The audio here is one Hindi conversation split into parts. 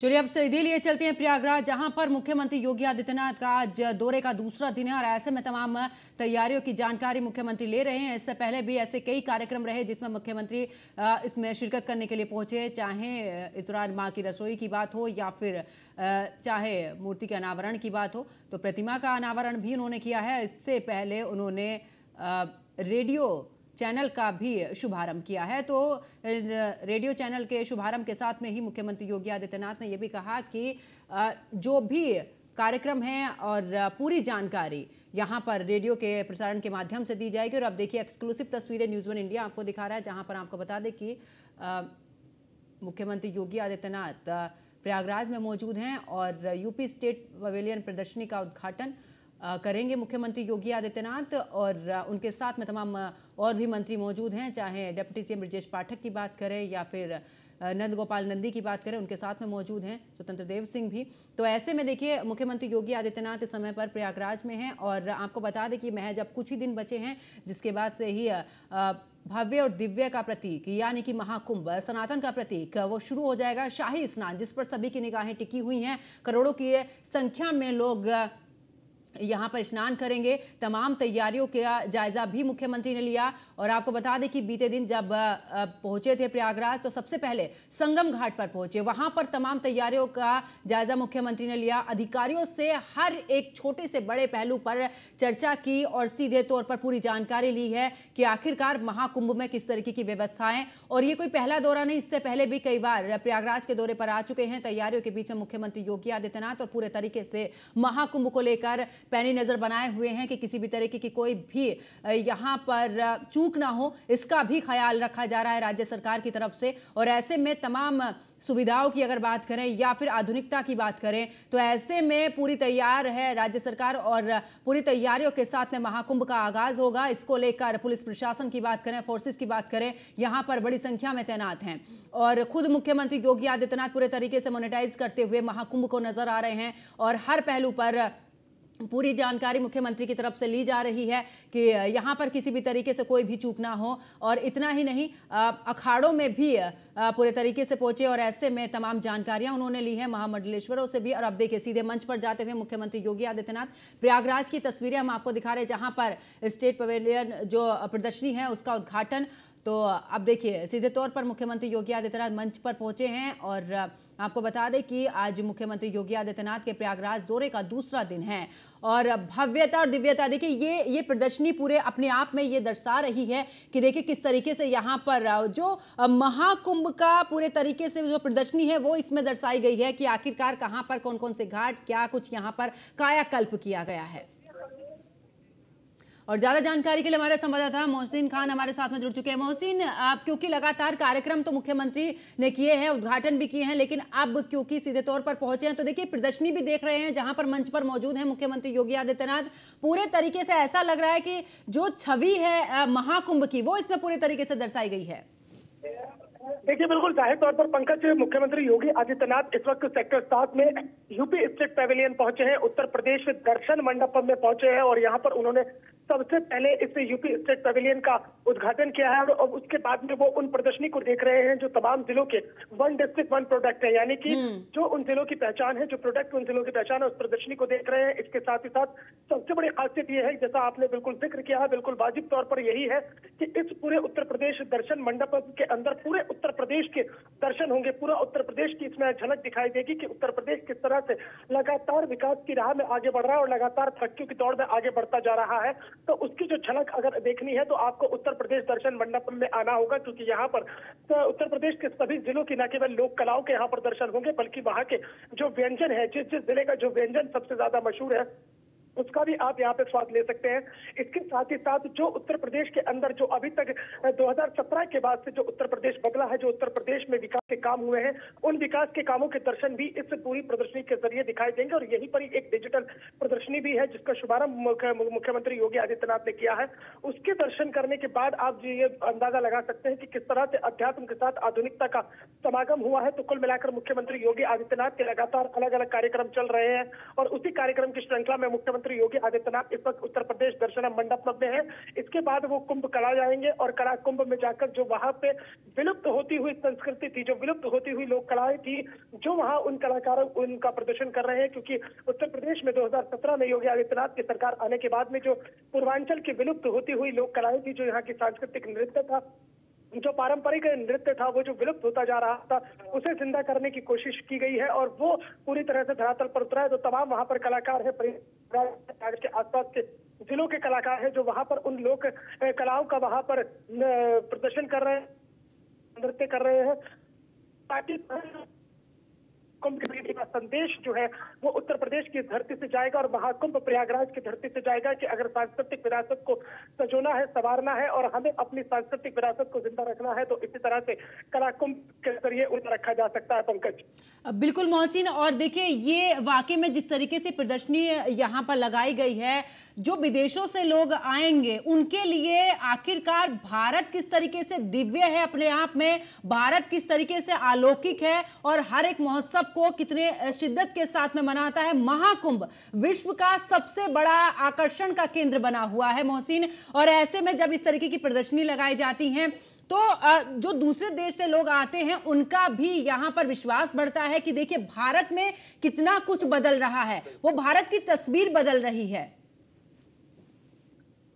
चलिए अब सीधे लिए चलते हैं प्रयागराज, जहां पर मुख्यमंत्री योगी आदित्यनाथ का आज दौरे का दूसरा दिन है और ऐसे में तमाम तैयारियों की जानकारी मुख्यमंत्री ले रहे हैं। इससे पहले भी ऐसे कई कार्यक्रम रहे जिसमें मुख्यमंत्री इसमें शिरकत करने के लिए पहुंचे, चाहे इस दौरान मां की रसोई की बात हो या फिर चाहे मूर्ति के अनावरण की बात हो, तो प्रतिमा का अनावरण भी उन्होंने किया है। इससे पहले उन्होंने रेडियो चैनल का भी शुभारंभ किया है। तो रेडियो चैनल के शुभारंभ के साथ में ही मुख्यमंत्री योगी आदित्यनाथ ने यह भी कहा कि जो भी कार्यक्रम है और पूरी जानकारी यहाँ पर रेडियो के प्रसारण के माध्यम से दी जाएगी। और अब देखिए एक्सक्लूसिव तस्वीरें न्यूज़ 1 इंडिया आपको दिखा रहा है, जहाँ पर आपको बता दें कि मुख्यमंत्री योगी आदित्यनाथ प्रयागराज में मौजूद हैं और यूपी स्टेट पवेलियन प्रदर्शनी का उद्घाटन करेंगे मुख्यमंत्री योगी आदित्यनाथ। और उनके साथ में तमाम और भी मंत्री मौजूद हैं, चाहे डिप्टी सीएम ब्रजेश पाठक की बात करें या फिर नंद गोपाल नंदी की बात करें, उनके साथ में मौजूद हैं स्वतंत्र देव सिंह भी। तो ऐसे में देखिए मुख्यमंत्री योगी आदित्यनाथ इस समय पर प्रयागराज में हैं और आपको बता दें कि महज अब कुछ ही दिन बचे हैं जिसके बाद से ही भव्य और दिव्य का प्रतीक यानी कि महाकुंभ, सनातन का प्रतीक, वो शुरू हो जाएगा। शाही स्नान जिस पर सभी की निगाहें टिकी हुई हैं, करोड़ों की संख्या में लोग यहाँ पर स्नान करेंगे। तमाम तैयारियों का जायजा भी मुख्यमंत्री ने लिया और आपको बता दें कि बीते दिन जब पहुंचे थे प्रयागराज तो सबसे पहले संगम घाट पर पहुंचे, वहां पर तमाम तैयारियों का जायजा मुख्यमंत्री ने लिया। अधिकारियों से हर एक छोटे से बड़े पहलू पर चर्चा की और सीधे तौर पर पूरी जानकारी ली है कि आखिरकार महाकुंभ में किस तरीके की व्यवस्थाएं। और ये कोई पहला दौरा नहीं, इससे पहले भी कई बार प्रयागराज के दौरे पर आ चुके हैं। तैयारियों के बीच में मुख्यमंत्री योगी आदित्यनाथ और पूरे तरीके से महाकुंभ को लेकर पैनी नजर बनाए हुए हैं कि किसी भी तरीके की कोई भी यहां पर चूक ना हो, इसका भी ख्याल रखा जा रहा है राज्य सरकार की तरफ से। और ऐसे में तमाम सुविधाओं की अगर बात करें या फिर आधुनिकता की बात करें तो ऐसे में पूरी तैयार है राज्य सरकार और पूरी तैयारियों के साथ में महाकुंभ का आगाज होगा। इसको लेकर पुलिस प्रशासन की बात करें, फोर्सेस की बात करें, यहां पर बड़ी संख्या में तैनात हैं और खुद मुख्यमंत्री योगी आदित्यनाथ पूरे तरीके से मॉनिटाइज करते हुए महाकुंभ को नजर आ रहे हैं और हर पहलू पर पूरी जानकारी मुख्यमंत्री की तरफ से ली जा रही है कि यहाँ पर किसी भी तरीके से कोई भी चूक ना हो। और इतना ही नहीं, अखाड़ों में भी पूरे तरीके से पहुंचे और ऐसे में तमाम जानकारियां उन्होंने ली हैं महामंडलेश्वरों से भी। और अब देखिए सीधे मंच पर जाते हुए मुख्यमंत्री योगी आदित्यनाथ, प्रयागराज की तस्वीरें हम आपको दिखा रहे हैं जहां पर स्टेट पवेलियन जो प्रदर्शनी है उसका उद्घाटन। तो अब देखिए सीधे तौर पर मुख्यमंत्री योगी आदित्यनाथ मंच पर पहुंचे हैं और आपको बता दें कि आज मुख्यमंत्री योगी आदित्यनाथ के प्रयागराज दौरे का दूसरा दिन है और भव्यता और दिव्यता देखिए ये प्रदर्शनी पूरे अपने आप में ये दर्शा रही है कि देखिए किस तरीके से यहाँ पर जो महाकुंभ का पूरे तरीके से जो प्रदर्शनी है वो इसमें दर्शाई गई है कि आखिरकार कहाँ पर कौन कौन से घाट, क्या कुछ यहाँ पर कायाकल्प किया गया है। और ज्यादा जानकारी के लिए हमारे संवाददाता मोहसिन खान हमारे साथ में जुड़ चुके हैं। मोहसिन, आप क्योंकि लगातार कार्यक्रम तो मुख्यमंत्री ने किए हैं, उद्घाटन भी किए हैं, लेकिन अब क्योंकि सीधे तौर पर पहुंचे हैं तो देखिए प्रदर्शनी भी देख रहे हैं जहां पर मंच पर मौजूद है मुख्यमंत्री योगी आदित्यनाथ। पूरे तरीके से ऐसा लग रहा है कि जो छवि है महाकुंभ की वो इसमें पूरे तरीके से दर्शाई गई है। देखिए बिल्कुल जाहिर तौर पर पंकज, मुख्यमंत्री योगी आदित्यनाथ इस वक्त सेक्टर 7 में यूपी स्टेट पैवेलियन पहुंचे हैं, उत्तर प्रदेश दर्शन मंडपम में पहुंचे हैं और यहां पर उन्होंने सबसे पहले इस यूपी स्टेट पैवेलियन का उद्घाटन किया है और उसके बाद में वो उन प्रदर्शनी को देख रहे हैं जो तमाम जिलों के वन डिस्ट्रिक्ट वन प्रोडक्ट है, यानी कि जो उन जिलों की पहचान है, जो प्रोडक्ट उन जिलों की पहचान है, उस प्रदर्शनी को देख रहे हैं। इसके साथ ही साथ सबसे बड़ी खासियत यह है, जैसा आपने बिल्कुल जिक्र किया है, बिल्कुल वाजिब तौर पर यही है कि इस पूरे उत्तर प्रदेश दर्शन मंडपम के अंदर पूरे उत्तर प्रदेश के दर्शन होंगे। पूरा उत्तर प्रदेश की इसमें झलक दिखाई देगी कि उत्तर प्रदेश किस तरह से लगातार विकास की राह में आगे बढ़ रहा है और लगातार तरक्की की दौड़ में आगे बढ़ता जा रहा है। तो उसकी जो झलक अगर देखनी है तो आपको उत्तर प्रदेश दर्शन मंडपम में आना होगा, क्योंकि यहाँ पर उत्तर प्रदेश के सभी जिलों की न केवल लोक कलाओं के यहाँ पर दर्शन होंगे बल्कि वहाँ के जो व्यंजन है, जिस जिस जिले का जो व्यंजन सबसे ज्यादा मशहूर है उसका भी आप यहाँ पे स्वाद ले सकते हैं। इसके साथ ही साथ जो उत्तर प्रदेश के अंदर जो अभी तक 2017 के बाद से जो उत्तर प्रदेश बदला है, जो उत्तर प्रदेश में विकास के काम हुए हैं, उन विकास के कामों के दर्शन भी इस पूरी प्रदर्शनी के जरिए दिखाई देंगे। और यहीं पर ही एक डिजिटल प्रदर्शनी भी है जिसका शुभारंभ मुख्यमंत्री योगी आदित्यनाथ ने किया है। उसके दर्शन करने के बाद आप ये अंदाजा लगा सकते हैं कि किस तरह से अध्यात्म के साथ आधुनिकता का समागम हुआ है। तो कुल मिलाकर मुख्यमंत्री योगी आदित्यनाथ के लगातार अलग अलग कार्यक्रम चल रहे हैं और उसी कार्यक्रम की श्रृंखला में मुख्यमंत्री मुख्यमंत्री योगी आदित्यनाथ इस वक्त उत्तर प्रदेश दर्शन मंडप में है। इसके बाद वो कुंभ कला जाएंगे और कला कुंभ में जाकर जो वहां पे विलुप्त होती हुई संस्कृति थी, जो विलुप्त होती हुई लोक कलाएं थी, जो वहां उन कलाकारों उनका प्रदर्शन कर रहे हैं। क्योंकि उत्तर प्रदेश में 2017 में योगी आदित्यनाथ की सरकार आने के बाद में जो पूर्वांचल की विलुप्त होती हुई लोक कलाएं थी, जो यहाँ की सांस्कृतिक नृत्य था, जो पारंपरिक नृत्य था, वो जो विलुप्त होता जा रहा था, उसे जिंदा करने की कोशिश की गई है और वो पूरी तरह से धरातल पर उतरा है। तो तमाम वहां पर कलाकार है, प्रयागराज के आसपास के जिलों के कलाकार हैं, जो वहां पर उन लोक कलाओं का वहां पर प्रदर्शन कर रहे हैं, नृत्य कर रहे हैं, ताकि कुंभ का संदेश जो है वो उत्तर प्रदेश की धरती से जाएगा और महाकुंभ प्रयागराज की धरती से जाएगा कि अगर सांस्कृतिक विरासत को सजोना है, संवारना है और हमें अपनी सांस्कृतिक विरासत को जिंदा रखना है, तो इसी तरह से कला कुंभ के जरिए उन्हें रखा जा सकता है। पंकज, बिल्कुल मोहसिन, और देखिए ये वाकई में जिस तरीके से प्रदर्शनी यहाँ पर लगाई गई है, जो विदेशों से लोग आएंगे उनके लिए आखिरकार भारत किस तरीके से दिव्य है अपने आप में, भारत किस तरीके से अलौकिक है और हर एक महोत्सव को कितने शिद्दत के साथ में मनाता है। महाकुंभ विश्व का सबसे बड़ा आकर्षण का केंद्र बना हुआ है मोहसिन, और ऐसे में जब इस तरीके की प्रदर्शनी लगाई जाती हैं तो जो दूसरे देश से लोग आते हैं उनका भी यहाँ पर विश्वास बढ़ता है कि देखिए भारत में कितना कुछ बदल रहा है, वो भारत की तस्वीर बदल रही है।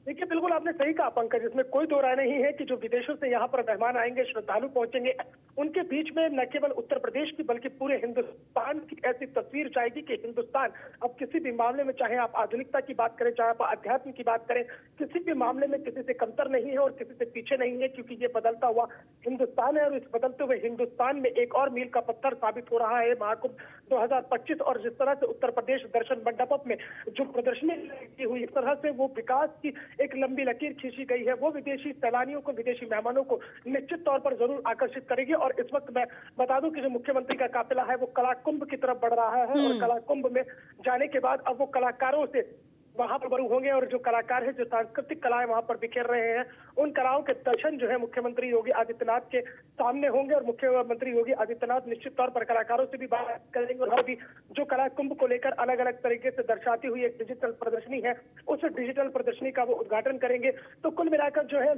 देखिए बिल्कुल आपने सही कहा पंकज, इसमें कोई दो राय नहीं है कि जो विदेशों से यहाँ पर मेहमान आएंगे, श्रद्धालु पहुंचेंगे, उनके बीच में न केवल उत्तर प्रदेश की बल्कि पूरे हिंदुस्तान की ऐसी तस्वीर जाएगी कि हिंदुस्तान अब किसी भी मामले में, चाहे आप आधुनिकता की बात करें, चाहे आप अध्यात्म की बात करें, किसी भी मामले में किसी से कमतर नहीं है और किसी से पीछे नहीं है। क्योंकि ये बदलता हुआ हिंदुस्तान है और इस बदलते हुए हिंदुस्तान में एक और मील का पत्थर साबित हो रहा है महाकुंभ 2025। और जिस तरह से उत्तर प्रदेश दर्शन मंडप में जो प्रदर्शनी की हुई, इस तरह से वो विकास की एक लंबी लकीर खींची गई है, वो विदेशी सैलानियों को, विदेशी मेहमानों को निश्चित तौर पर जरूर आकर्षित करेगी। और इस वक्त मैं बता दूं कि जो मुख्यमंत्री का काफिला है वो कला कुंभ की तरफ बढ़ रहा है और कला कुंभ में जाने के बाद अब वो कलाकारों से वहां पर बरू होंगे और जो कलाकार हैं, जो सांस्कृतिक कलाएं वहां पर बिखेर रहे हैं, उन कलाओं के दर्शन जो है मुख्यमंत्री योगी आदित्यनाथ के सामने होंगे। और मुख्यमंत्री योगी आदित्यनाथ निश्चित तौर पर कलाकारों से भी बात करेंगे और भी जो कला कुंभ को लेकर अलग अलग तरीके से दर्शाती हुई एक डिजिटल प्रदर्शनी है, उस डिजिटल प्रदर्शनी का वो उद्घाटन करेंगे। तो कुल मिलाकर जो है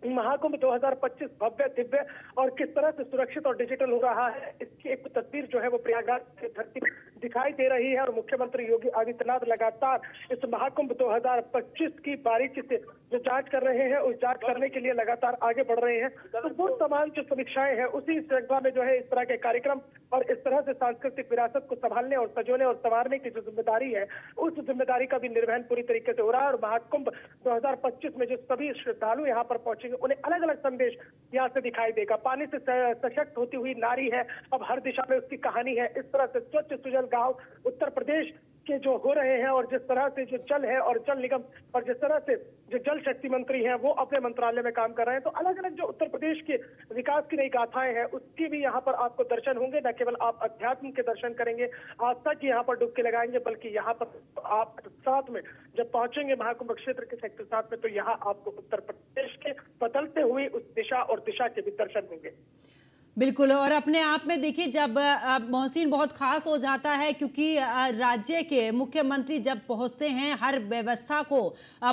महाकुंभ 2025 भव्य, दिव्य और किस तरह से सुरक्षित और डिजिटल हो रहा है, इसकी एक तस्वीर जो है वो प्रयागराज की धरती दिखाई दे रही है। और मुख्यमंत्री योगी आदित्यनाथ लगातार इस महाकुंभ 2025 की बारीकी से जो जांच कर रहे हैं, उस जांच करने के लिए लगातार आगे बढ़ रहे हैं। तो वो तमाम जो समीक्षाएं हैं, उसी श्रृंखला में जो है इस तरह के कार्यक्रम और इस तरह से सांस्कृतिक विरासत को संभालने और सजोने और संवारने की जो जिम्मेदारी है, उस जिम्मेदारी का भी निर्वहन पूरी तरीके से हो रहा है। और महाकुंभ 2025 में जो सभी श्रद्धालु यहाँ पर पहुंचेंगे, उन्हें अलग अलग संदेश यहाँ से दिखाई देगा। पानी से सशक्त होती हुई नारी है, अब हर दिशा में उसकी कहानी है। इस तरह से स्वच्छ सुजल गांव उत्तर प्रदेश के जो हो रहे हैं और जिस तरह से जो जल है और जल निगम और जिस तरह से जो जल शक्ति मंत्री हैं वो अपने मंत्रालय में काम कर रहे हैं, तो अलग अलग जो उत्तर प्रदेश के विकास की नई गाथाएं हैं उसकी भी यहाँ पर आपको दर्शन होंगे। न केवल आप अध्यात्म के दर्शन करेंगे, आस्था की यहाँ पर डुबकी लगाएंगे, बल्कि यहाँ पर आप साथ में जब पहुंचेंगे महाकुंभ क्षेत्र के सेक्टर 7 में, तो यहाँ आपको उत्तर प्रदेश के बदलते हुए उस दिशा और दिशा के भी दर्शन होंगे। बिल्कुल, और अपने आप में देखिए जब मोहसिन बहुत खास हो जाता है क्योंकि राज्य के मुख्यमंत्री जब पहुंचते हैं हर व्यवस्था को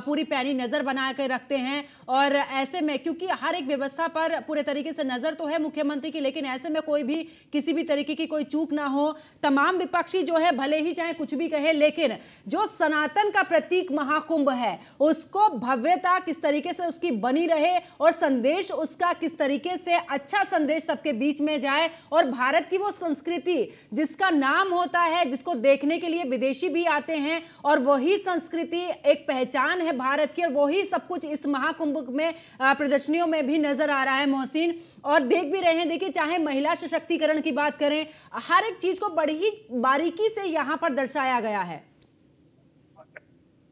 पूरी पैनी नज़र बना कर रखते हैं। और ऐसे में क्योंकि हर एक व्यवस्था पर पूरे तरीके से नज़र तो है मुख्यमंत्री की, लेकिन ऐसे में कोई भी किसी भी तरीके की कोई चूक ना हो। तमाम विपक्षी जो है भले ही चाहे कुछ भी कहे, लेकिन जो सनातन का प्रतीक महाकुंभ है उसको भव्यता किस तरीके से उसकी बनी रहे और संदेश उसका किस तरीके से अच्छा संदेश सबके बीच में जाए, और भारत की वो संस्कृति जिसका नाम होता है, जिसको देखने के लिए विदेशी भी आते हैं, और वही संस्कृति एक पहचान है भारत की, और वही सब कुछ इस महाकुंभ में प्रदर्शनियों में भी नजर आ रहा है मोहसिन। और देख भी रहे हैं, देखिए चाहे महिला सशक्तिकरण की बात करें, हर एक चीज को बड़ी ही बारीकी से यहां पर दर्शाया गया है।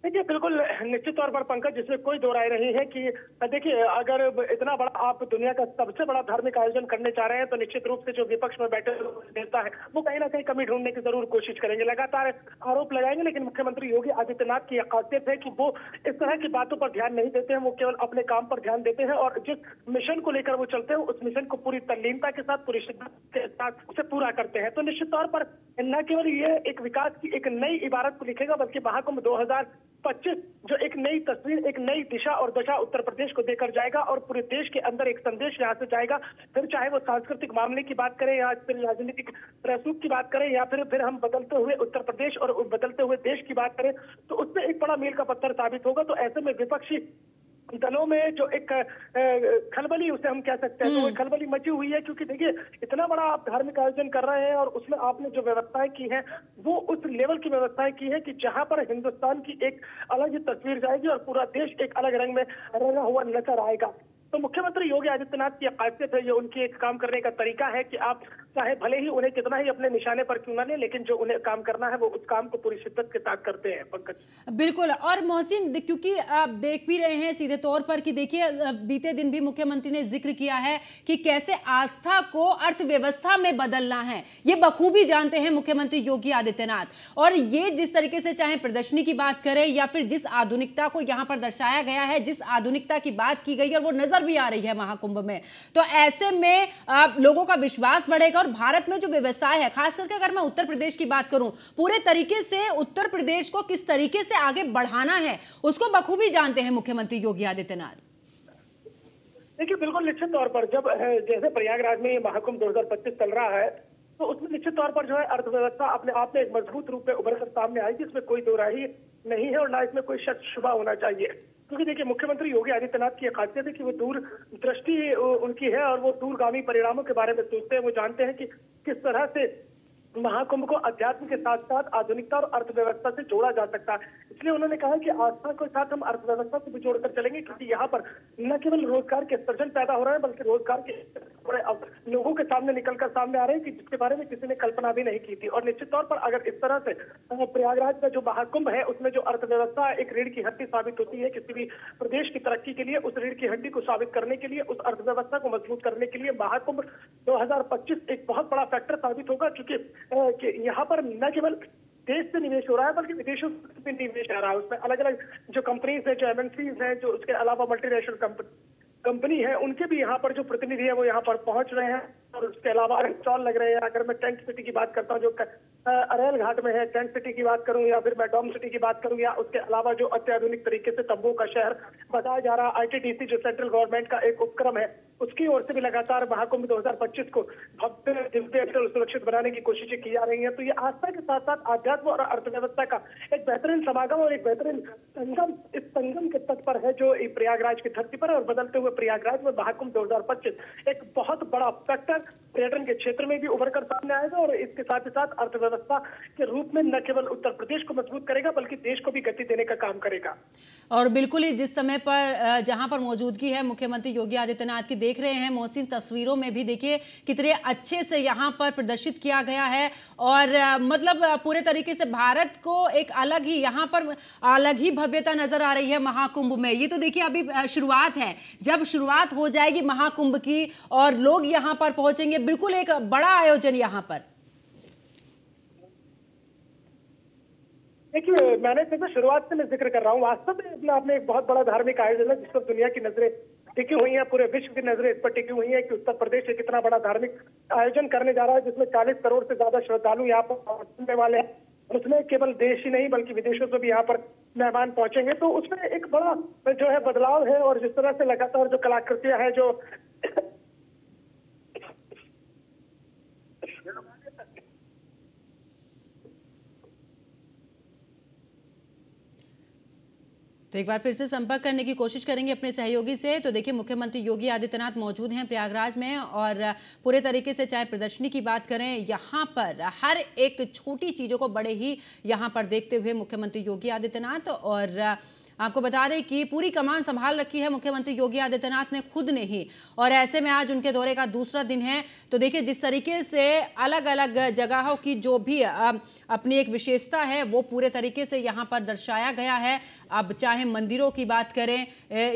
देखिए बिल्कुल निश्चित तौर पर पंकज, जिसमें कोई दो राय नहीं है कि देखिए अगर इतना बड़ा आप दुनिया का सबसे बड़ा धार्मिक आयोजन करने जा रहे हैं तो निश्चित रूप से जो विपक्ष में बैठे नेता है वो कहीं ना कहीं कमी ढूंढने की जरूर कोशिश करेंगे, लगातार आरोप लगाएंगे। लेकिन मुख्यमंत्री योगी आदित्यनाथ की खासियत है कि वो इस तरह की बातों पर ध्यान नहीं देते हैं, वो केवल अपने काम पर ध्यान देते हैं और जिस मिशन को लेकर वो चलते हैं उस मिशन को पूरी तल्लीनता के साथ, पूरी शिद्दत के साथ उसे पूरा करते हैं। तो निश्चित तौर पर न केवल ये एक विकास की एक नई इबारत को लिखेगा बल्कि महाकुंभ 2025 जो एक नई तस्वीर, एक नई दिशा और दशा उत्तर प्रदेश को देकर जाएगा और पूरे देश के अंदर एक संदेश यहाँ से जाएगा। फिर चाहे वो सांस्कृतिक मामले की बात करें या फिर राजनीतिक रसूख की बात करें या फिर हम बदलते हुए उत्तर प्रदेश और बदलते हुए देश की बात करें तो उसमें एक बड़ा मील का पत्थर साबित होगा। तो ऐसे में विपक्षी दलों में जो एक खलबली उसे हम कह सकते हैं, तो वो खलबली मची हुई है क्योंकि देखिए इतना बड़ा आप धार्मिक आयोजन कर रहे हैं और उसमें आपने जो व्यवस्थाएं की है वो उस लेवल की व्यवस्थाएं की है कि जहां पर हिंदुस्तान की एक अलग ही तस्वीर जाएगी और पूरा देश एक अलग रंग में रंगा हुआ नजर आएगा। तो मुख्यमंत्री योगी आदित्यनाथ की खासियत है, ये उनकी एक काम करने का तरीका है कि आप चाहे भले ही उन्हें कितना ही अपने निशाने पर क्यों ना लें, लेकिन जो उन्हें काम करना है वो उस काम को पूरी शिद्दत के साथ करते हैं। पंकज बिल्कुल। और मोहसिन, क्योंकि आप देख भी रहे हैं सीधे तौर पर कि देखिए बीते दिन भी मुख्यमंत्री ने जिक्र किया है कि कैसे आस्था को अर्थव्यवस्था में बदलना है, ये बखूबी जानते हैं मुख्यमंत्री योगी आदित्यनाथ। और ये जिस तरीके से चाहे प्रदर्शनी की बात करें या फिर जिस आधुनिकता को यहां पर दर्शाया गया है, जिस आधुनिकता की बात की गई है और वो नजर भी आ रही है महाकुंभ में, तो ऐसे में लोगों का विश्वास बढ़ेगा। और भारत में जो व्यवसाय है, खास करके अगर मैं उत्तर प्रदेश की बात करूं, पूरे तरीके से उत्तर प्रदेश को किस तरीके से आगे बढ़ाना है उसको बखूबी जानते हैं मुख्यमंत्री योगी आदित्यनाथ। देखिए बिल्कुल निश्चित तौर पर जब जैसे प्रयागराज में ये महाकुंभ 2025 चल रहा है तो उसमें निश्चित तौर पर जो है अर्थव्यवस्था अपने आप में एक मजबूत रूप में उभर कर सामने आएगी, इसमें कोई दो राय नहीं है और ना इसमें कोई शक शुबा होना चाहिए। क्योंकि देखिए मुख्यमंत्री योगी आदित्यनाथ की खासियत है कि वो दूर दृष्टि उनकी है और वो दूरगामी परिणामों के बारे में सोचते हैं। वो जानते हैं कि किस तरह से महाकुंभ को अध्यात्म के साथ साथ आधुनिकता और अर्थव्यवस्था से जोड़ा जा सकता है। इसलिए उन्होंने कहा कि आस्था के साथ हम अर्थव्यवस्था को भी जोड़कर चलेंगे, क्योंकि यहाँ पर न केवल रोजगार के सृजन पैदा हो रहे हैं बल्कि रोजगार के अब लोगों के सामने निकलकर सामने आ रहे हैं कि जिसके बारे में किसी ने कल्पना भी नहीं की थी। और निश्चित तौर पर अगर इस तरह से प्रयागराज का जो महाकुंभ है उसमें जो अर्थव्यवस्था एक रीढ़ की हड्डी साबित होती है किसी भी प्रदेश की तरक्की के लिए, उस रीढ़ की हड्डी को साबित करने के लिए, उस अर्थव्यवस्था को मजबूत करने के लिए महाकुंभ 2025 एक बहुत बड़ा फैक्टर साबित होगा। क्योंकि यहाँ पर न केवल देश से निवेश हो रहा है बल्कि विदेशों से भी निवेश आ रहा है। उसमें अलग अलग जो कंपनीज है, जो एमएनसीज है, जो उसके अलावा मल्टीनेशनल कंपनी है, उनके भी यहाँ पर जो प्रतिनिधि है वो यहाँ पर पहुंच रहे हैं। और उसके अलावा स्टॉल लग रहे हैं। अगर मैं टेंट सिटी की बात करता हूँ जो अरेल घाट में है, टेंट सिटी की बात करूँ या फिर मैं डॉम सिटी की बात करूँ, या उसके अलावा जो अत्याधुनिक तरीके से तंबू का शहर बताया जा रहा ITDC जो सेंट्रल गवर्नमेंट का एक उपक्रम है, उसकी ओर से भी लगातार महाकुंभ 2025 को भव्य दिव्य और सुरक्षित बनाने की कोशिशें की जा रही हैं। तो ये आस्था के साथ साथ आध्यात्म और अर्थव्यवस्था का एक बेहतरीन समागम और एक बेहतरीन संगम इस संगम के तट पर है जो प्रयागराज की धरती पर है। और बदलते हुए प्रयागराज में महाकुंभ 2025 एक बहुत बड़ा फैक्टर पर्यटन के क्षेत्र में भी उभर कर सामने आएगा और इसके साथ ही साथ अर्थव्यवस्था के रूप में न केवल उत्तर प्रदेश को मजबूत करेगा बल्कि देश को भी गति देने का काम करेगा। और बिल्कुल ही जिस समय पर जहां पर मौजूदगी है मुख्यमंत्री योगी आदित्यनाथ की, देख रहे हैं मोहसिन तस्वीरों में भी देखिए कितने अच्छे से यहां पर प्रदर्शित किया गया है। और मतलब पूरे तरीके से भारत को एक अलग ही यहां पर अलग ही भव्यता नजर आ रही है महाकुंभ में। ये तो देखिए अभी शुरुआत है, जब शुरुआत हो जाएगी महाकुंभ की और लोग यहां पर पहुंचेंगे, बिल्कुल एक बड़ा आयोजन यहां पर। देखिए मैंने सिर्फ शुरुआत से मैं जिक्र कर रहा हूँ, वास्तव में अपने आप में एक बहुत बड़ा धार्मिक आयोजन है जिस पर दुनिया की नजरें टिकी हुई हैं, पूरे विश्व की नजरें इस पर टिकी हुई हैं कि उत्तर प्रदेश एक इतना बड़ा धार्मिक आयोजन करने जा रहा है जिसमें 40 करोड़ से ज्यादा श्रद्धालु यहाँ पर पहुंचने वाले हैं। उसमें केवल देश ही नहीं बल्कि विदेशों से भी यहाँ पर मेहमान पहुंचेंगे। तो उसमें एक बड़ा जो है बदलाव है और जिस तरह से लगातार जो कलाकृतियां है जो तो एक बार फिर से संपर्क करने की कोशिश करेंगे अपने सहयोगी से। तो देखिए मुख्यमंत्री योगी आदित्यनाथ मौजूद हैं प्रयागराज में और पूरे तरीके से चाहे प्रदर्शनी की बात करें, यहाँ पर हर एक छोटी चीज़ों को बड़े ही यहाँ पर देखते हुए मुख्यमंत्री योगी आदित्यनाथ और आपको बता दें कि पूरी कमान संभाल रखी है मुख्यमंत्री योगी आदित्यनाथ ने खुद ने ही, और ऐसे में आज उनके दौरे का दूसरा दिन है। तो देखिए जिस तरीके से अलग अलग जगहों की जो भी अपनी एक विशेषता है वो पूरे तरीके से यहाँ पर दर्शाया गया है। अब चाहे मंदिरों की बात करें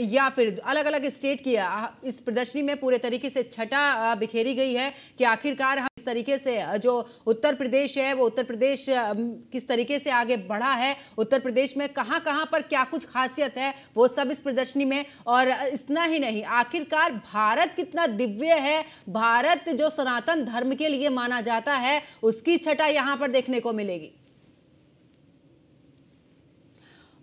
या फिर अलग अलग स्टेट की, इस प्रदर्शनी में पूरे तरीके से छटा बिखेरी गई है कि आखिरकार हम इस तरीके से जो उत्तर प्रदेश है वो उत्तर प्रदेश किस तरीके से आगे बढ़ा है, उत्तर प्रदेश में कहां कहां पर क्या कुछ खासियत है वो सब इस प्रदर्शनी में। और इतना ही नहीं, आखिरकार भारत कितना दिव्य है, भारत जो सनातन धर्म के लिए माना जाता है उसकी छटा यहां पर देखने को मिलेगी।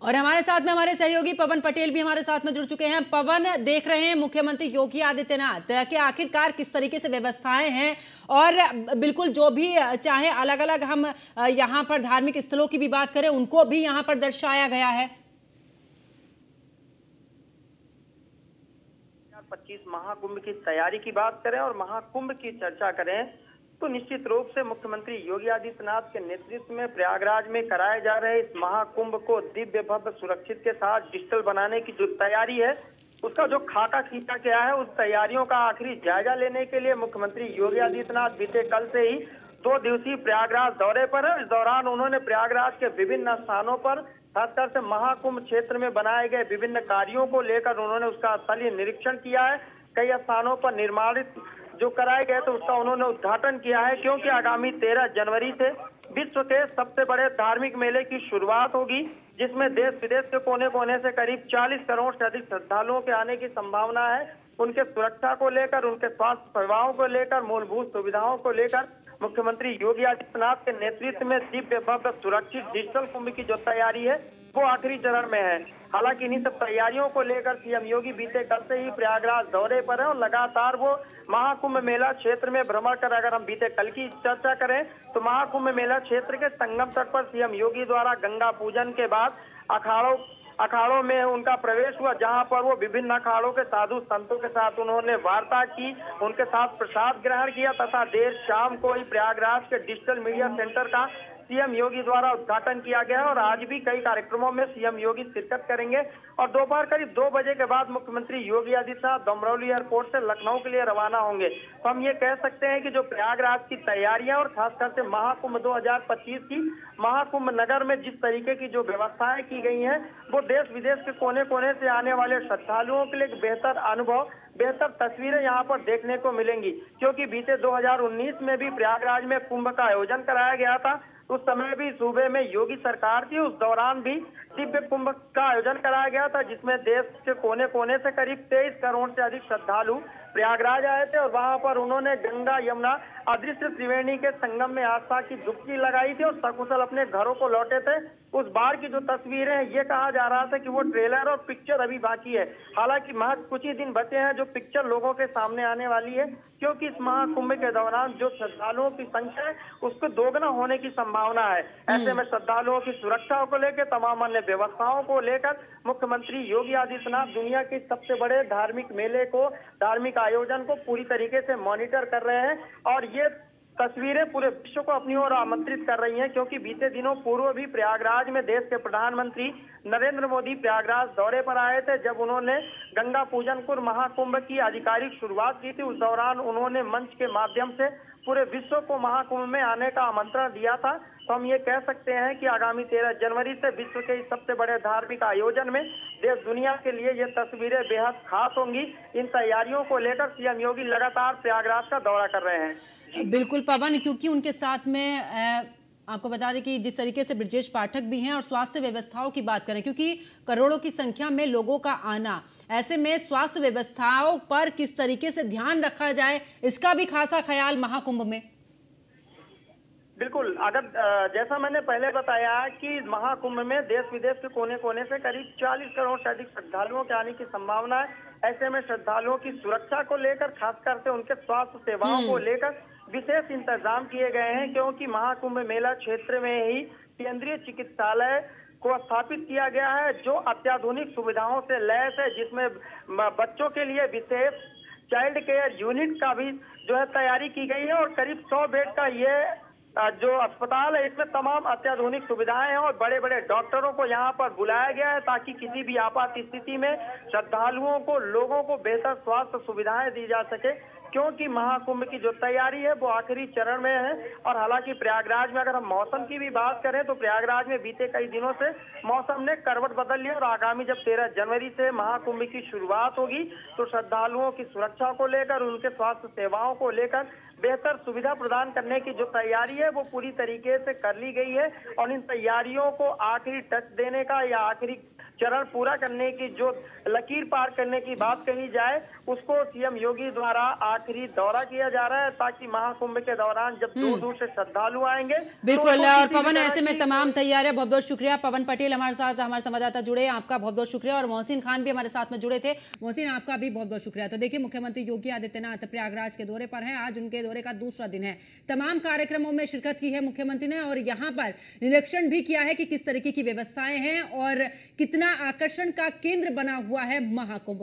और हमारे साथ में हमारे सहयोगी पवन पटेल भी हमारे साथ में जुड़ चुके हैं। पवन, देख रहे हैं मुख्यमंत्री योगी आदित्यनाथ कि आखिरकार किस तरीके से व्यवस्थाएं हैं, और बिल्कुल जो भी चाहे अलग अलग हम यहाँ पर धार्मिक स्थलों की भी बात करें उनको भी यहाँ पर दर्शाया गया है। 2025 महाकुंभ की तैयारी की बात करें और महाकुंभ की चर्चा करें तो निश्चित रूप से मुख्यमंत्री योगी आदित्यनाथ के नेतृत्व में प्रयागराज में कराए जा रहे इस महाकुंभ को दिव्य भव्य सुरक्षित के साथ डिजिटल बनाने की जो तैयारी है उसका जो खाका खींचा गया है, उस तैयारियों का आखिरी जायजा लेने के लिए मुख्यमंत्री योगी आदित्यनाथ बीते कल से ही 2 दिवसीय प्रयागराज दौरे पर है। इस दौरान उन्होंने प्रयागराज के विभिन्न स्थानों पर खासकर से महाकुंभ क्षेत्र में बनाए गए विभिन्न कार्यों को लेकर उन्होंने उसका स्थलीय निरीक्षण किया है। कई स्थानों पर निर्माणित जो कराए गए तो उसका उन्होंने उद्घाटन किया है, क्योंकि आगामी 13 जनवरी से विश्व के सबसे बड़े धार्मिक मेले की शुरुआत होगी, जिसमें देश विदेश के कोने कोने से करीब 40 करोड़ से अधिक श्रद्धालुओं के आने की संभावना है। उनके सुरक्षा को लेकर, उनके स्वास्थ्य सेवाओं को लेकर, मूलभूत सुविधाओं को लेकर मुख्यमंत्री योगी आदित्यनाथ के नेतृत्व में दिव्य भव्य सुरक्षित डिजिटल कुंभ की जो तैयारी है वो आखिरी चरण में है। हालांकि इन्हीं सब तैयारियों को लेकर सीएम योगी बीते कल से ही प्रयागराज दौरे पर है और लगातार वो महाकुंभ मेला क्षेत्र में भ्रमण कर, अगर हम बीते कल की चर्चा करें तो महाकुंभ मेला क्षेत्र के संगम तट पर सीएम योगी द्वारा गंगा पूजन के बाद अखाड़ों में उनका प्रवेश हुआ, जहां पर वो विभिन्न अखाड़ों के साधु संतों के साथ उन्होंने वार्ता की, उनके साथ प्रसाद ग्रहण किया तथा देर शाम को ही प्रयागराज के डिजिटल मीडिया सेंटर का सीएम योगी द्वारा उद्घाटन किया गया है। और आज भी कई कार्यक्रमों में सीएम योगी शिरकत करेंगे और दोपहर करीब 2 बजे के बाद मुख्यमंत्री योगी आदित्यनाथ डमरौली एयरपोर्ट से लखनऊ के लिए रवाना होंगे। तो हम ये कह सकते हैं कि जो प्रयागराज की तैयारियां और खासकर से महाकुंभ 2025 की महाकुंभ नगर में जिस तरीके की जो व्यवस्थाएं की गई हैं वो देश विदेश के कोने कोने से आने वाले श्रद्धालुओं के लिए एक बेहतर अनुभव, बेहतर तस्वीरें यहाँ पर देखने को मिलेंगी। क्योंकि बीते 2019 में भी प्रयागराज में कुंभ का आयोजन कराया गया था, उस समय भी सूबे में योगी सरकार थी, उस दौरान भी दिव्य कुंभ का आयोजन कराया गया था, जिसमें देश के कोने कोने से करीब 23 करोड़ से अधिक श्रद्धालु प्रयागराज आए थे और वहां पर उन्होंने गंगा यमुना अदृश्य त्रिवेणी के संगम में आस्था की डुबकी लगाई थी और सकुशल अपने घरों को लौटे थे। उस बार की जो तस्वीरें हैं, ये कहा जा रहा था कि वो ट्रेलर और पिक्चर अभी बाकी है। हालांकि महज कुछ ही दिन बचे हैं जो पिक्चर लोगों के सामने आने वाली है, क्योंकि इस महाकुंभ के दौरान जो श्रद्धालुओं की संख्या है उसको दोगुना होने की संभावना है। ऐसे में श्रद्धालुओं की सुरक्षा को लेकर, तमाम अन्य व्यवस्थाओं को लेकर मुख्यमंत्री योगी आदित्यनाथ दुनिया के सबसे बड़े धार्मिक मेले को, धार्मिक आयोजन को पूरी तरीके से मॉनिटर कर रहे हैं और ये तस्वीरें पूरे विश्व को अपनी ओर आमंत्रित कर रही हैं। क्योंकि बीते दिनों पूर्व भी प्रयागराज में देश के प्रधानमंत्री नरेंद्र मोदी प्रयागराज दौरे पर आए थे, जब उन्होंने गंगा पूजन कुंभ महाकुंभ की आधिकारिक शुरुआत की थी। उस दौरान उन्होंने मंच के माध्यम से पूरे विश्व को महाकुंभ में आने का आमंत्रण दिया था। तो हम ये कह सकते हैं कि आगामी 13 जनवरी से विश्व के इस सबसे बड़े धार्मिक आयोजन में देश दुनिया के लिए ये तस्वीरें बेहद खास होंगी। इन तैयारियों को लेकर सीएम योगी लगातार प्रयागराज का दौरा कर रहे हैं। बिल्कुल पवन, क्योंकि उनके साथ में आपको बता दें कि जिस तरीके से ब्रजेश पाठक भी हैं और स्वास्थ्य व्यवस्थाओं की बात करें, क्योंकि करोड़ों की संख्या में लोगों का आना, ऐसे में स्वास्थ्य व्यवस्थाओं पर किस तरीके से ध्यान रखा जाए, इसका भी खासा ख्याल महाकुंभ में। बिल्कुल, अगर जैसा मैंने पहले बताया कि महाकुंभ में देश विदेश के कोने कोने से करीब 40 करोड़ से अधिक श्रद्धालुओं के आने की संभावना है। ऐसे में श्रद्धालुओं की सुरक्षा को लेकर, खासकर से उनके स्वास्थ्य सेवाओं को लेकर विशेष इंतजाम किए गए हैं, क्योंकि महाकुंभ मेला क्षेत्र में ही केंद्रीय चिकित्सालय को स्थापित किया गया है, जो अत्याधुनिक सुविधाओं से लैस है, जिसमें बच्चों के लिए विशेष चाइल्ड केयर यूनिट का भी जो है तैयारी की गई है और करीब 100 बेड का ये जो अस्पताल है इसमें तमाम अत्याधुनिक सुविधाएं हैं और बड़े बड़े डॉक्टरों को यहाँ पर बुलाया गया है ताकि किसी भी आपात स्थिति में श्रद्धालुओं को, लोगों को बेहतर स्वास्थ्य सुविधाएं दी जा सके, क्योंकि महाकुंभ की जो तैयारी है वो आखिरी चरण में है। और हालांकि प्रयागराज में अगर हम मौसम की भी बात करें तो प्रयागराज में बीते कई दिनों से मौसम ने करवट बदल लिया और आगामी जब 13 जनवरी से महाकुंभ की शुरुआत होगी तो श्रद्धालुओं की सुरक्षा को लेकर, उनके स्वास्थ्य सेवाओं को लेकर बेहतर सुविधा प्रदान करने की जो तैयारी है वो पूरी तरीके से कर ली गई है। और इन तैयारियों को आखिरी टच देने का या आखिरी चरण पूरा करने की जो लकीर पार करने की बात कही जाए उसको सीएम योगी द्वारा आखिरी दौरा किया जा रहा है ताकि महाकुंभ के दौरान जब दूर दूर से श्रद्धालु आएंगे। बिल्कुल। और पवन, ऐसे में तमाम तैयारियां, बहुत बहुत शुक्रिया। पवन पटेल हमारे साथ, हमारे संवाददाता जुड़े, आपका बहुत बहुत शुक्रिया। और मोहसिन खान भी हमारे साथ में जुड़े थे। मोहसिन, आपका भी बहुत बहुत शुक्रिया। तो देखिए, मुख्यमंत्री योगी आदित्यनाथ प्रयागराज के दौरे पर हैं। आज उनके दौरे का दूसरा दिन है। तमाम कार्यक्रमों में शिरकत की है मुख्यमंत्री ने और यहाँ पर निरीक्षण भी किया है कि किस तरीके की व्यवस्थाएं हैं और कितना आकर्षण का केंद्र बना हुआ है महाकुंभ।